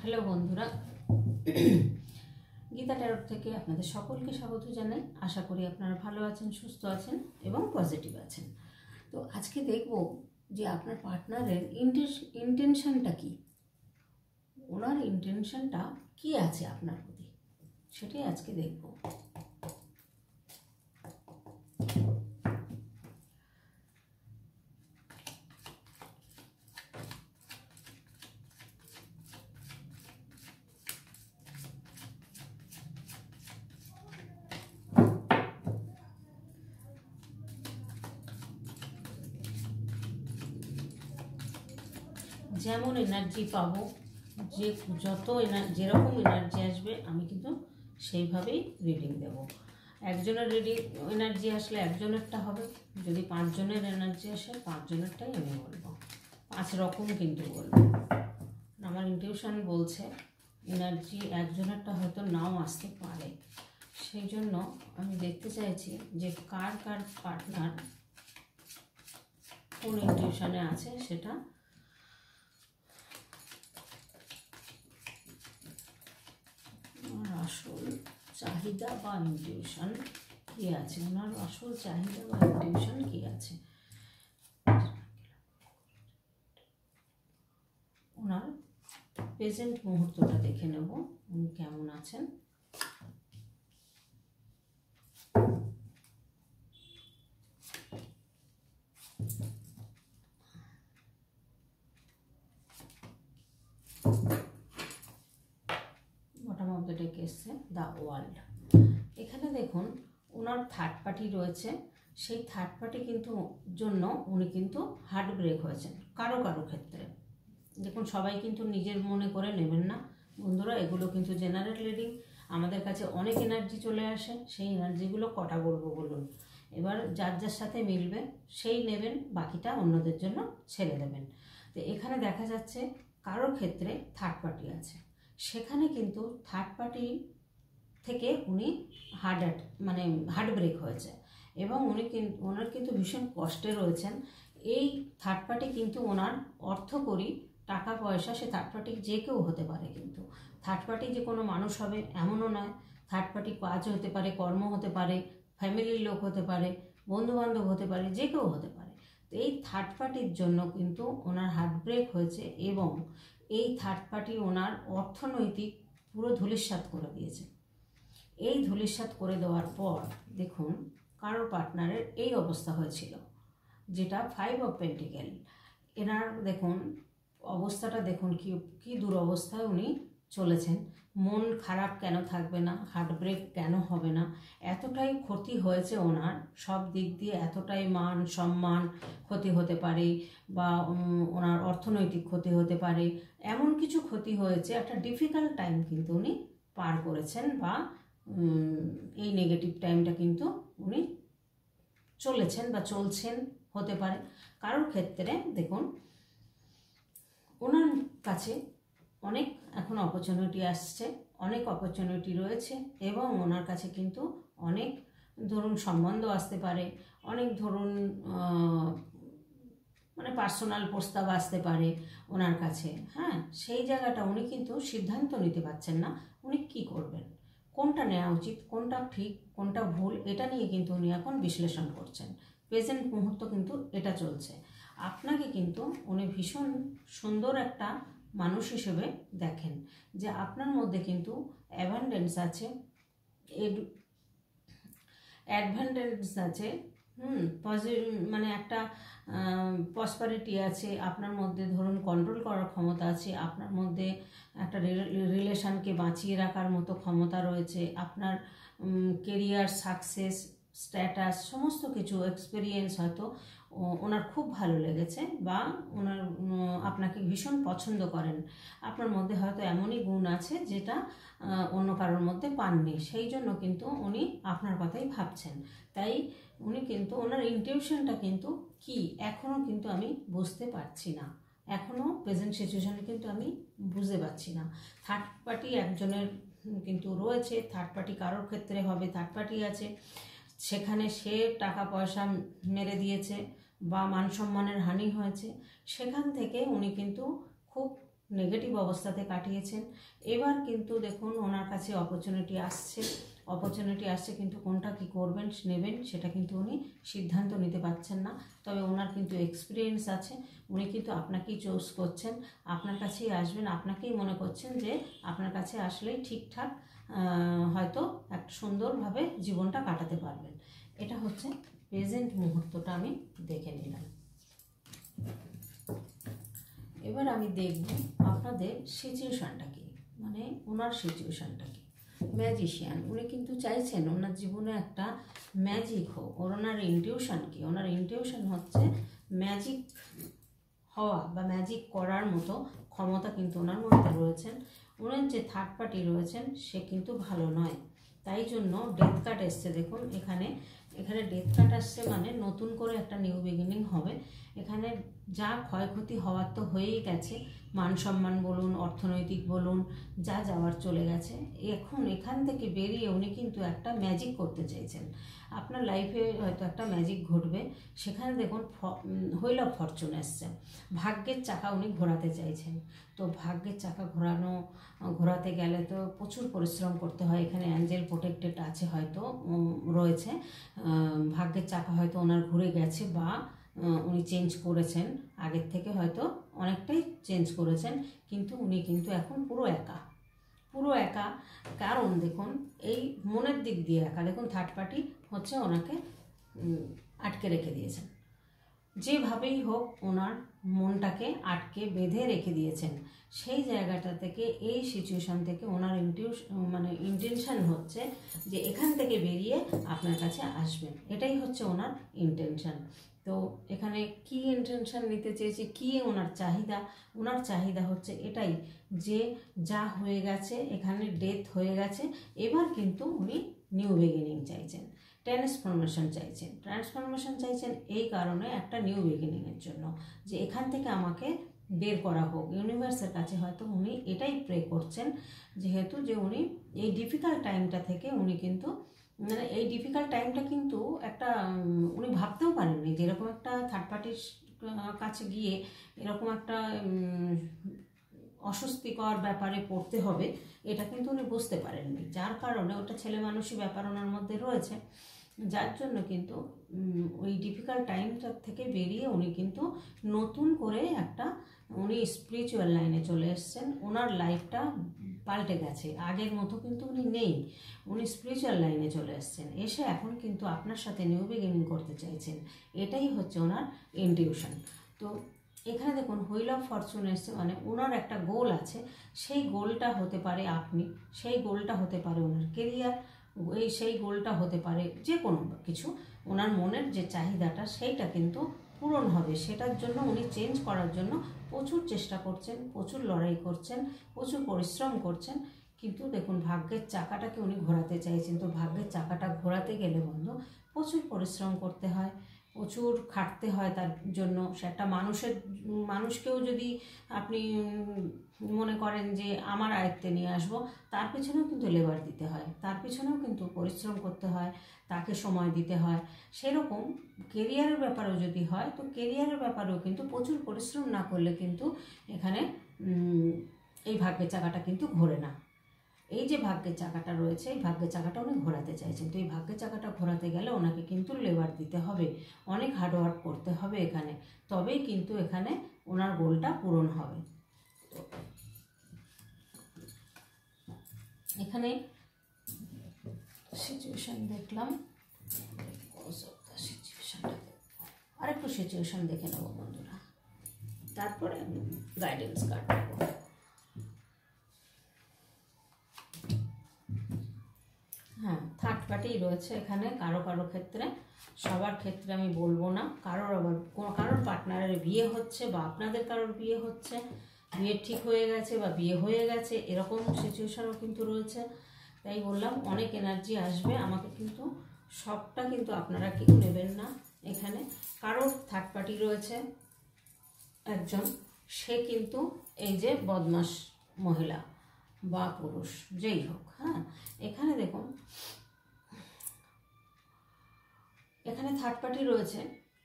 Hello বন্ধুরা, Gita tarot থেকে আপনাদের সকলকে স্বাগত জানাই। আশা করি আপনারা ভালো আছেন, সুস্থ আছেন এবং পজিটিভ আছেন। তো আজকে দেখব যে আপনার পার্টনারের ইন্টেনশনটা কি, ওনার ইন্টেনশনটা কি আছে আপনার প্রতি, সেটাই আজকে দেখব। যেমন এনার্জি পাবো, যে যত যেরকম এনার্জি আসবে আমি কিন্তু সেইভাবেই রিডিং দেব। একজনের এনার্জি আসলে একজনেরটা হবে, যদি 5 জনের এনার্জি আসে 5 জনেরটাই আমি বলবো, 5 রকম কিন্তু বলবো। আমার ইনটিউশন বলছে এনার্জি একজনেরটা হয়তো নাও আসতে পারে, সেই জন্য আমি দেখতে চাইছি যে কার কার পার্টনার কোন ইনটিউশনে আছে সেটা। আসল চাহিদা বা ইনটিউশন কি আছে, ওনার আসল চাহিদা বা ইনটিউশন কি আছে, ওনার প্রেজেন্ট মুহূর্তটা দেখে নেব উনি কেমন আছেন। বটম অফ দ্য ডেক এসছে দ্য ওয়ার্ল্ড। এখানে দেখুন ওনার থার্ড পার্টি রয়েছে, সেই থার্ড পার্টি কিন্তু জন্য উনি কিন্তু হার্ট ব্রেক হয়েছেন কারো কারো ক্ষেত্রে। দেখুন সবাই কিন্তু নিজের মনে করে নেবেন না বন্ধুরা, এগুলো কিন্তু জেনারেল রিডিং। আমাদের কাছে অনেক এনার্জি চলে আসে, সেই এনার্জিগুলো কটা বলবো বলুন। এবার যার যার সাথে মিলবে সেই নেবেন, বাকিটা অন্যদের জন্য ছেড়ে দেবেন। তো এখানে দেখা যাচ্ছে কারোর ক্ষেত্রে থার্ড পার্টি আছে, সেখানে কিন্তু থার্ড পার্টি থেকে উনি হার্ট ব্রেক হয়েছে এবং ওনার কিন্তু ভীষণ কষ্টে রয়েছেন। এই থার্ড পার্টি কিন্তু ওনার অর্থকরী টাকা পয়সা, সে থার্ড পার্টি যে কেউ হতে পারে, কিন্তু থার্ড পার্টি যে কোনো মানুষ হবে এমনও নয়। থার্ড পার্টি কাজ হতে পারে, কর্ম হতে পারে, ফ্যামিলির লোক হতে পারে, বন্ধুবান্ধব হতে পারে, যে কেউ হতে পারে। তো এই থার্ড পার্টির জন্য কিন্তু ওনার হার্ট ব্রেক হয়েছে এবং এই থার্ড পার্টি ওনার অর্থনৈতিক পুরো ধূলিসাৎ করে দিয়েছে। এই ধূলিসাৎ করে দেওয়ার পর দেখুন কারোর পার্টনারের এই অবস্থা হয়েছিল, যেটা 5 অফ পেন্টিকেল। এনার দেখুন অবস্থাটা দেখুন কি দুরবস্থায় উনি চলেছেন। মন খারাপ কেন থাকবে না, হার্ট ব্রেক কেন হবে না, এতটাই ক্ষতি হয়েছে ওনার সব দিক দিয়ে, এতটাই মান সম্মান ক্ষতি হতে পারে বা ওনার অর্থনৈতিক ক্ষতি হতে পারে, এমন কিছু ক্ষতি হয়েছে। একটা ডিফিকাল্ট টাইম কিন্তু উনি পার করেছেন বা এই নেগেটিভ টাইমটা কিন্তু উনি চলেছেন বা চলছেন হতে পারে। কারোর ক্ষেত্রে দেখুন ওনার কাছে অনেক এখন অপরচুনিটি আসছে, অনেক অপরচুনিটি রয়েছে এবং ওনার কাছে কিন্তু অনেক ধরুন সম্বন্ধ আসতে পারে, অনেক ধরুন পার্সোনাল প্রস্তাব আসতে পারে ওনার কাছে। হ্যাঁ, সেই জায়গাটা উনি কিন্তু সিদ্ধান্ত নিতে পারছেন না উনি কি করবেন, কোনটা নেওয়া উচিত, কোনটা ঠিক, কোনটা ভুল, এটা নিয়ে কিন্তু উনি এখন বিশ্লেষণ করছেন। প্রেজেন্ট মুহূর্ত কিন্তু এটা চলছে। আপনাকে কিন্তু উনি ভীষণ সুন্দর একটা মানুষ হিসেবে দেখেন, যে আপনার মধ্যে কিন্তু অ্যাডভান্টেজ আছে, একটা প্রসপারিটি আছে আপনার মধ্যে, ধরুন কন্ট্রোল করার ক্ষমতা আছে আপনার মধ্যে, একটা রিলেশনকে বাঁচিয়ে রাখার মতো ক্ষমতা রয়েছে আপনার, কেরিয়ার সাকসেস স্ট্যাটাস সমস্ত কিছু এক্সপেরিয়েন্স হয়তো ওনার খুব ভালো লেগেছে বা ওনার আপনাকে ভীষণ পছন্দ করেন। আপনার মধ্যে হয়তো এমনই গুণ আছে যেটা অন্য কারোর মধ্যে পাননি, সেই জন্য কিন্তু উনি আপনার কথাই ভাবছেন। তাই উনি কিন্তু ওনার ইনটিউশনটা কিন্তু কি এখনও কিন্তু আমি বুঝতে পারছি না, এখনও প্রেজেন্ট সিচুয়েশনে কিন্তু আমি বুঝতে পারছি না। থার্ড পার্টি একজনের কিন্তু রয়েছে, থার্ড পার্টি কারোর ক্ষেত্রে হবে, থার্ড পার্টি আছে, সেখানে সে টাকা পয়সা মেরে দিয়েছে বা মান সম্মানের হানি হয়েছে, সেখান থেকে উনি কিন্তু খুব নেগেটিভ অবস্থাতে কাটিয়েছেন। এবার কিন্তু দেখুন ওনার কাছে অপরচুনিটি আসছে, কিন্তু কোনটা কি করবেন নেবেন সেটা কিন্তু উনি সিদ্ধান্ত নিতে পারছেন না। তবে ওনার কিন্তু এক্সপিরিয়েন্স আছে, উনি কিন্তু আপনাকেই চুজ করছেন, আপনার কাছেই আসবেন, আপনাকেই মনে করছেন যে আপনার কাছে আসলেই ঠিকঠাক হয়তো একটা সুন্দরভাবে জীবনটা কাটাতে পারবেন। এটা হচ্ছে প্রেজেন্ট মুহূর্তটা আমি দেখে নিলাম। এবার আমি দেখব আপনাদের সিচুয়েশানটা কি, মানে ওনার সিচুয়েশানটা কি। ম্যাজিশিয়ান, উনি কিন্তু চাইছেন ওনার জীবনে একটা ম্যাজিক হোক। ওনার ইনটিউশন কি? ওনার ইনটিউশন হচ্ছে ম্যাজিক হওয়া বা ম্যাজিক করার মতো ক্ষমতা কিন্তু ওনার মধ্যে রয়েছেন। ওনার যে থার্ড পার্টি রয়েছেন সে কিন্তু ভালো নয়, তাই জন্য ডেথ কার্ড এসছে। দেখুন এখানে ডেথ কার্ড আসছে, মানে নতুন করে একটা নিউ বিগিনিং হবে। এখানে যা ক্ষয়ক্ষতি হওয়ার তো হয়েই গেছে, মান সম্মান বলুন, অর্থনৈতিক বলুন, যা যাওয়ার চলে গেছে। এখন এখান থেকে বেরিয়ে উনি কিন্তু একটা ম্যাজিক করতে চাইছেন। আপনার লাইফে হয়তো একটা ম্যাজিক ঘটবে, সেখানে দেখুন হুইল অফ ফরচুন এসছে, ভাগ্যের চাকা উনি ঘোরাতে চাইছেন। তো ভাগ্যের চাকা ঘোরাতে গেলে তো প্রচুর পরিশ্রম করতে হয়। এখানে অ্যাঞ্জেল প্রোটেক্টেড আছে, হয়তো রয়েছে, ভাগ্যের চাকা হয়তো ওনার ঘুরে গেছে বা উনি চেঞ্জ করেছেন, আগের থেকে হয়তো অনেকটাই চেঞ্জ করেছেন, কিন্তু উনি কিন্তু এখন পুরো একা। কারণ দেখুন এই মনের দিক দিয়ে একা। দেখুন থার্ড পার্টি হচ্ছে ওনাকে আটকে রেখে দিয়েছেন, যেভাবেই হোক ওনার মনটাকে আটকে বেঁধে রেখে দিয়েছেন। সেই জায়গাটা থেকে, এই সিচুয়েশান থেকে ওনার ইন্টেনশন হচ্ছে যে এখান থেকে বেরিয়ে আপনার কাছে আসবেন, এটাই হচ্ছে ওনার ইন্টেনশন। তো এখানে কি ইন্টেনশন নিতে চেয়েছে, কি ওনার চাহিদা হচ্ছে এটাই, যে যা হয়ে গেছে এখানে ডেথ হয়ে গেছে, এবার কিন্তু উনি নিউ বিগিনিং চাইছেন, ট্রান্সফরমেশন চাইছেন এই কারণে, একটা নিউ বিগিনিংয়ের জন্য, যে এখান থেকে আমাকে বের করা হোক। ইউনিভার্সের কাছে হয়তো উনি এটাই প্রে করছেন, যেহেতু যে উনি এই ডিফিকাল্ট টাইমটা থেকে উনি কিন্তু এই ডিফিকাল্ট টাইমটা কিন্তু একটা উনি ভাবতেও পারেননি, যেরকম একটা থার্ড পার্টির কাছে গিয়ে এরকম একটা অস্বস্তিকর ব্যাপারে পড়তে হবে, এটা কিন্তু উনি বুঝতে পারেননি। যার কারণে ওটা ছেলে মানুষই ব্যাপার ওনার মধ্যে রয়েছে, যার জন্য কিন্তু ওই ডিফিকাল্ট টাইমটা থেকে বেরিয়ে উনি কিন্তু নতুন করে উনি স্পিরিচুয়াল লাইনে চলে এসেছেন। ওনার লাইফটা পাল্টে গেছে, আগের মতো কিন্তু উনি নেই, উনি স্পিরিচুয়াল লাইনে চলে এসেছেন, এসে এখন কিন্তু আপনার সাথে নিউ বিগিনিং করতে চাইছেন, এটাই হচ্ছে ওনার ইনটিউশন। তো এখানে দেখুন হুইল অফ ফরচুন এসছে, মানে ওনার একটা গোল আছে, সেই গোলটা হতে পারে আপনি, সেই গোলটা হতে পারে ওনার কেরিয়ার, সেই গোলটা হতে পারে যে কোনো কিছু। ওনার মনের যে চাহিদাটা সেইটা কিন্তু পূরণ হবে, সেটার জন্য উনি চেঞ্জ করার জন্য প্রচুর চেষ্টা করছেন, প্রচুর লড়াই করছেন, প্রচুর পরিশ্রম করছেন, কিন্তু দেখুন ভাগ্যের চাকাটাকে উনি ঘোরাতে চাইছেন। তো ভাগ্যের চাকাটা ঘোরাতে গেলে বন্ধু প্রচুর পরিশ্রম করতে হয়, প্রচুর খাটতে হয় তার জন্য। সে একটা মানুষকেও যদি আপনি মনে করেন যে আমার আয়ত্তে নিয়ে আসবো, তার পিছনেও কিন্তু লেবার দিতে হয়, তার পিছনেও কিন্তু পরিশ্রম করতে হয়, তাকে সময় দিতে হয়। সেরকম কেরিয়ারের ব্যাপারেও যদি হয়, তো কেরিয়ারের ব্যাপারেও কিন্তু প্রচুর পরিশ্রম না করলে কিন্তু এখানে এই ভাগ্যের চাকাটা কিন্তু ঘোরে না। এই যে ভাগ্যের চাকাটা রয়েছে, এই ভাগ্যের চাকাটা উনি ঘোরাতে চাইছেন। তো এই ভাগ্যের চাকাটা ঘোরাতে গেলে ওনাকে কিন্তু লেবার দিতে হবে, অনেক হার্ডওয়ার্ক করতে হবে এখানে, তবেই কিন্তু এখানে ওনার গোলটা পূরণ হবে। তো এখানে সিচুয়েশান দেখলাম, আরেকটু সিচুয়েশান দেখে নেবো বন্ধুরা, তারপরে আমি গাইডেন্স কার্ড দেবো। হ্যাঁ, থার্ড পার্টি রয়েছে এখানে কারো ক্ষেত্রে, সবার ক্ষেত্রে আমি বলবো না। কারোর পার্টনারের বিয়ে হচ্ছে, বা আপনাদের কারোর বিয়ে হচ্ছে, বিয়ে ঠিক হয়ে গেছে বা বিয়ে হয়ে গেছে, এরকম সিচুয়েশনও কিন্তু রয়েছে। তাই বললাম অনেক এনার্জি আসবে আমাকে, কিন্তু সবটা কিন্তু আপনারা কেউ নেবেন না। এখানে কারোর থার্ড পার্টি রয়েছে একজন, সে কিন্তু এই যে বদমাশ মহিলা বা পুরুষ যেই হোক, হ্যাঁ, এখানে দেখুন এখানে থার্ড পার্টি রয়েছে,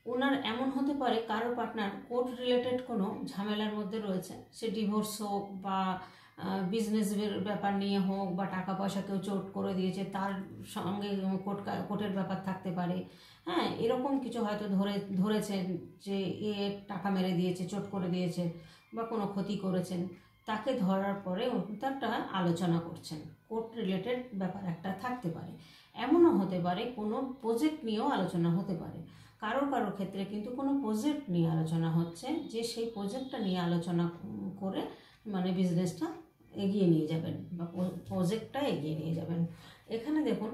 ওনার এমন হতে পারে কারো পার্টনার কোর্ট রিলেটেড কোনো ঝামেলার মধ্যে রয়েছে, সে ডিভোর্স হোক বা বিজনেসের ব্যাপার নিয়ে হোক বা টাকা পয়সা কেউ চোট করে দিয়েছে তার সঙ্গে কোর্টের ব্যাপার থাকতে পারে। হ্যাঁ, এরকম কিছু হয়তো ধরেছেন যে এ টাকা মেরে দিয়েছে, চোট করে দিয়েছে বা কোনো ক্ষতি করেছেন, তাকে ধরার পরে একটা আলোচনা করছেন, কোর্ট রিলেটেড ব্যাপার একটা থাকতে পারে। এমনও হতে পারে কোনো প্রজেক্ট নিয়েও আলোচনা হতে পারে। কারো ক্ষেত্রে কিন্তু কোনো প্রজেক্ট নিয়ে আলোচনা হচ্ছে, যে সেই প্রজেক্টটা নিয়ে আলোচনা করে মানে বিজনেসটা এগিয়ে নিয়ে যাবেন বা প্রজেক্টটা এগিয়ে নিয়ে যাবেন। এখানে দেখুন,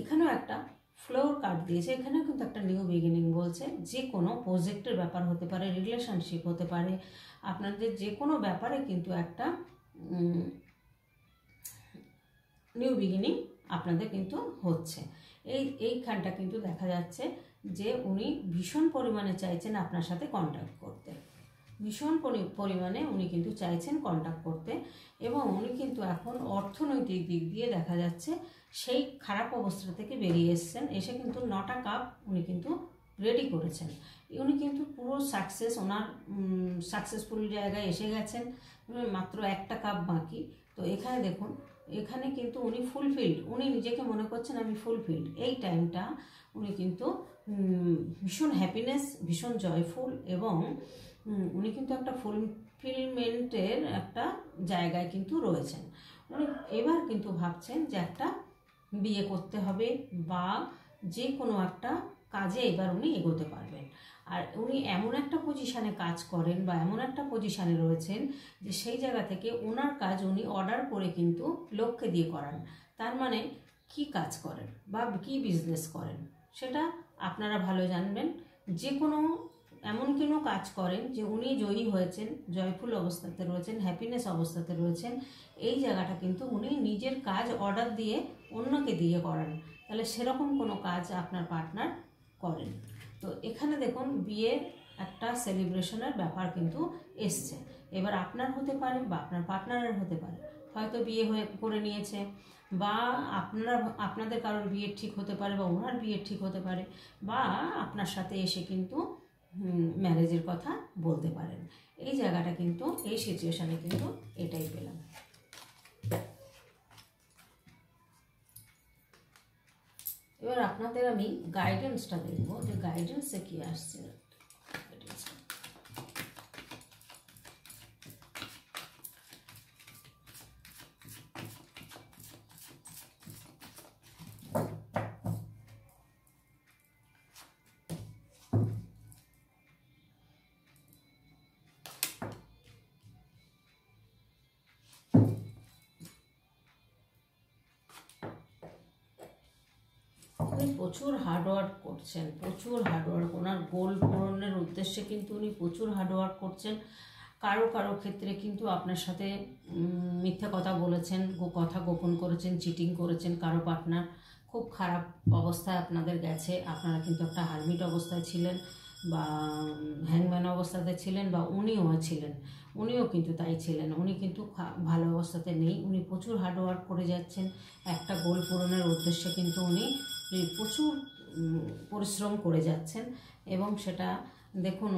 এখানেও একটা ফ্লোর কার্ড দিয়েছে, এখানেও কিন্তু একটা নিউ বিগিনিং বলছে। যে কোনো প্রজেক্টের ব্যাপার হতে পারে, রিলেশনশিপ হতে পারে, আপনাদের যে কোনো ব্যাপারে কিন্তু একটা নিউ বিগিনিং আপনাদের কিন্তু হচ্ছে। এইখানটা কিন্তু দেখা যাচ্ছে যে উনি ভীষণ পরিমাণে চাইছেন আপনার সাথে কন্ট্যাক্ট করতে, ভীষণ পরিমাণে উনি কিন্তু চাইছেন কন্ট্যাক্ট করতে। এবং উনি কিন্তু এখন অর্থনৈতিক দিক দিয়ে দেখা যাচ্ছে সেই খারাপ অবস্থা থেকে বেরিয়ে এসছেন, এসে কিন্তু 9টা কাপ উনি কিন্তু রেডি করেছেন। উনি কিন্তু পুরো সাকসেস, ওনার সাকসেসফুল জায়গায় এসে গেছেন, মাত্র একটা কাপ বাকি। তো এখানে দেখুন, এখানে কিন্তু উনি ফুলফিল্ড, উনি নিজেকে মনে করছেন আমি ফুলফিল্ড। এই টাইমটা উনি কিন্তু ভীষণ হ্যাপিনেস, ভীষণ জয়ফুল, এবং উনি কিন্তু একটা ফুলফিলমেন্টের একটা জায়গায় কিন্তু রয়েছেন। উনি এবার কিন্তু ভাবছেন যে একটা বিয়ে করতে হবে বা যে কোনো একটা কাজে এবার উনি এগোতে পারবেন। আর উনি এমন একটা পজিশানে কাজ করেন বা এমন একটা পজিশানে রয়েছেন যে সেই জায়গা থেকে ওনার কাজ উনি অর্ডার করে কিন্তু লোককে দিয়ে করান। তার মানে কি কাজ করেন বা কি বিজনেস করেন সেটা আপনারা ভালো জানবেন। যে কোনো এমন কোনো কাজ করেন যে উনি জয়ী হয়েছেন, জয়ফুল অবস্থাতে রয়েছেন, হ্যাপিনেস অবস্থাতে রয়েছেন, এই জায়গাটা কিন্তু উনি নিজের কাজ অর্ডার দিয়ে অন্যকে দিয়ে করান। তাহলে সেরকম কোনো কাজ আপনার পার্টনার করেন। তো এখানে দেখুন, বিয়ের একটা সেলিব্রেশনের ব্যাপার কিন্তু এসছে। এবার আপনার হতে পারে বা আপনার পার্টনারের হতে পারে, হয়তো বিয়ে করে নিয়েছে, বা আপনাদের কারোর বিয়ে ঠিক হতে পারে, বা ওনার বিয়ে ঠিক হতে পারে, বা আপনার সাথে এসে কিন্তু ম্যারেজের কথা বলতে পারেন। এই জায়গাটা কিন্তু, এই সিচুয়েশানে কিন্তু এটাই পেলাম। এবার আপনাদের আমি গাইডেন্সটা দেখবো যে গাইডেন্সে কি আসছে। প্রচুর হার্ডওয়ার্ক করছেন, প্রচুর হার্ডওয়ার্ক, ওনার গোল পূরণের উদ্দেশ্যে কিন্তু উনি প্রচুর হার্ডওয়ার্ক করছেন। কারো ক্ষেত্রে কিন্তু আপনার সাথে মিথ্যা কথা বলেছেন, কথা গোপন করেছেন, চিটিং করেছেন। কারো পার্টনার খুব খারাপ অবস্থায় আপনাদের গেছে, আপনারা কিন্তু একটা হারমিট অবস্থায় ছিলেন বা হ্যাংম্যান অবস্থাতে ছিলেন, বা উনিও কিন্তু তাই ছিলেন। উনি কিন্তু ভালো অবস্থাতে নেই, উনি প্রচুর হার্ডওয়ার্ক করে যাচ্ছেন একটা গোল পূরণের উদ্দেশ্যে, কিন্তু উনি প্রচুর পরিশ্রম করে যাচ্ছেন। এবং সেটা দেখুন,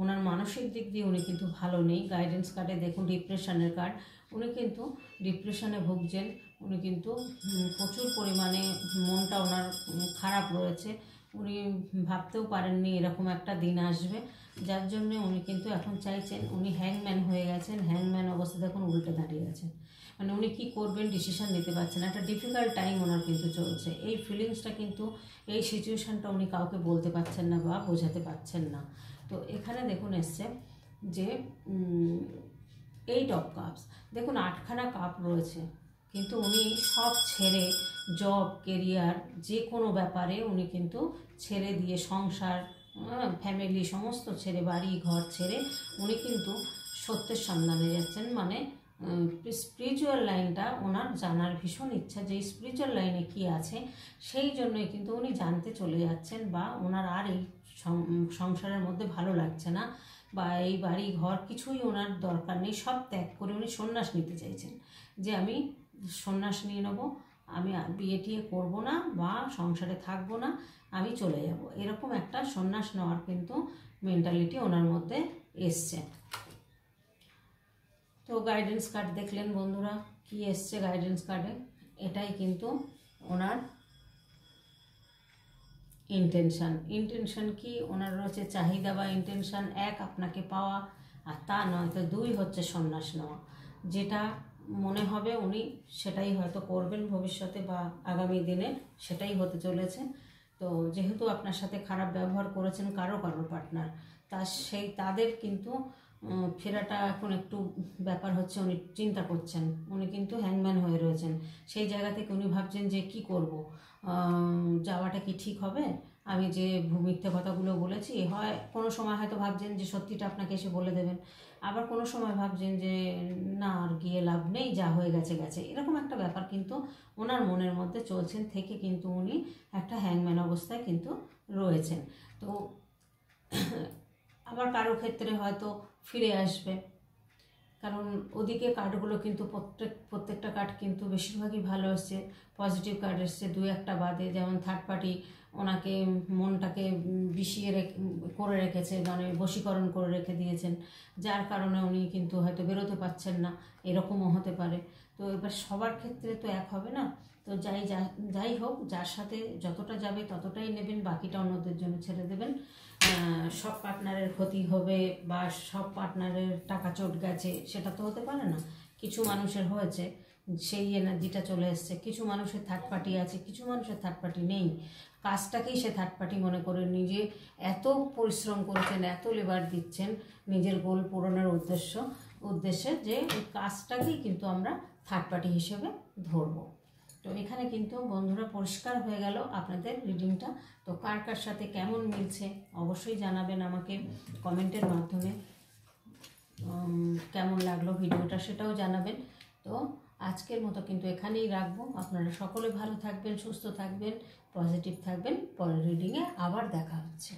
ওনার মানসিক দিক দিয়ে উনি কিন্তু ভালো নেই। গাইডেন্স কার্ডে দেখুন ডিপ্রেশনের কার্ড, উনি কিন্তু ডিপ্রেশনে ভুগছেন, উনি কিন্তু প্রচুর পরিমাণে মনটা ওনার খারাপ রয়েছে। উনি ভাবতেও পারেননি এরকম একটা দিন আসবে, যার জন্য উনি কিন্তু এখন চাইছেন, উনি হ্যাংম্যান হয়ে গেছেন, হ্যাংম্যান অবস্থা দেখুন উল্টে দাঁড়িয়ে আছেন। মানে উনি কী করবেন ডিসিশন নিতে পারছেন, একটা ডিফিকাল্ট টাইম ওনার কিন্তু চলছে। এই ফিলিংসটা কিন্তু, এই সিচুয়েশানটা উনি কাউকে বলতে পারছেন না বা বোঝাতে পারছেন না। তো এখানে দেখুন এসছে যে 8 অফ কাপস, দেখুন 8খানা কাপ রয়েছে, কিন্তু উনি সব ছেড়ে, জব, কেরিয়ার, যে কোনো ব্যাপারে উনি কিন্তু ছেড়ে দিয়ে, সংসার, ফ্যামিলি সমস্ত ছেড়ে, বাড়ি ঘর ছেড়ে উনি কিন্তু সত্যের সন্ধানে যাচ্ছেন। মানে স্পিরিচুয়াল লাইনটা ওনার জানার ভীষণ ইচ্ছা, যে স্পিরিচুয়াল লাইনে কি আছে সেই জন্যই কিন্তু উনি জানতে চলে যাচ্ছেন, বা ওনার আর এই সংসারের মধ্যে ভালো লাগছে না, বা এই বাড়ি ঘর কিছুই ওনার দরকার নেই, সব ত্যাগ করে উনি সন্ন্যাস নিতে চাইছেন, যে আমি সন্ন্যাস নিয়ে নেবো, আমি বিয়ে টিয়ে করবো না বা সংসারে থাকবো না, আমি চলে যাব, এরকম একটা সন্ন্যাস নেওয়ার কিন্তু মেন্টালিটি ওনার মধ্যে এসছে। তো গাইডেন্স কার্ড দেখলেন বন্ধুরা, কি এসছে গাইডেন্স কার্ডে, এটাই কিন্তু ওনার ইন্টেনশন কি ওনার রয়েছে চাহিদা বা ইন্টেনশন, এক আপনাকে পাওয়া, আর তা নয় তো দুই হচ্ছে সন্ন্যাস নেওয়া। যেটা মনে হবে উনি সেটাই হয়তো করবেন ভবিষ্যতে বা আগামী দিনে সেটাই হতে চলেছে। তো যেহেতু আপনার সাথে খারাপ ব্যবহার করেছেন কারো পার্টনার, তাদের কিন্তু ফেরাটা এখন একটু ব্যাপার হচ্ছে, উনি চিন্তা করছেন, উনি কিন্তু হ্যাংম্যান হয়ে রয়েছেন। সেই জায়গা থেকে উনি ভাবছেন যে কি করব, যাওয়াটা কি ঠিক হবে, আমি যে মিথ্যে কথাগুলো বলেছি, হয় কোনো সময় হয়তো ভাবছেন যে সত্যিটা আপনাকে এসে বলে দেবেন, আবার কোনো সময় ভাবছেন যে না আর গিয়ে লাভ নেই, যা হয়ে গেছে গেছে, এরকম একটা ব্যাপার কিন্তু ওনার মনের মধ্যে চলছেন থেকে কিন্তু উনি একটা হ্যাংম্যান অবস্থায় কিন্তু রয়েছেন। তো আবার কারো ক্ষেত্রে হয়তো ফিরে আসবে, কারণ ওদিকে কার্ডগুলো কিন্তু প্রত্যেকটা কার্ড কিন্তু বেশিরভাগই ভালো এসছে, পজিটিভ কার্ড এসছে, দু একটা বাদে, যেমন থার্ড পার্টি ওনাকে মনটাকে বিষিয়ে করে রেখেছে, মানে বশীকরণ করে রেখে দিয়েছেন, যার কারণে উনি কিন্তু হয়তো বেরোতে পারছেন না, এরকমও হতে পারে। তো এবার সবার ক্ষেত্রে তো এক হবে না, তো যাই হোক, যার সাথে যতটা যাবে ততটাই নেবেন, বাকিটা অন্যদের জন্য ছেড়ে দেবেন। সব পার্টনারের ক্ষতি হবে বা সব পার্টনারের টাকা চোট গেছে সেটা তো হতে পারে না, কিছু মানুষের হয়েছে, সেই এনার্জিটা চলে এসছে। কিছু মানুষের থার্ড পার্টি আছে, কিছু মানুষের থার্ড পার্টি নেই, কাজটাকেই সে থার্ড পার্টি মনে করে নিজে এত পরিশ্রম করেছেন, এত লেবার দিচ্ছেন নিজের গোল পূরণের উদ্দেশ্যে, যে ওই কাজটাকেই কিন্তু আমরা থার্ড পার্টি হিসেবে ধরবো। তো এখানে কিন্তু বন্ধুরা পরিষ্কার হয়ে গেল আপনাদের রিডিংটা। তো কার কার সাথে কেমন মিলছে অবশ্যই জানাবেন আমাকে কমেন্টের মাধ্যমে, কেমন লাগলো ভিডিওটা সেটাও জানাবেন। তো আজকের মতো কিন্তু এখানেই রাখবো। আপনারা সকলে ভালো থাকবেন, সুস্থ থাকবেন, পজিটিভ থাকবেন। পরের রিডিংয়ে আবার দেখা হচ্ছে।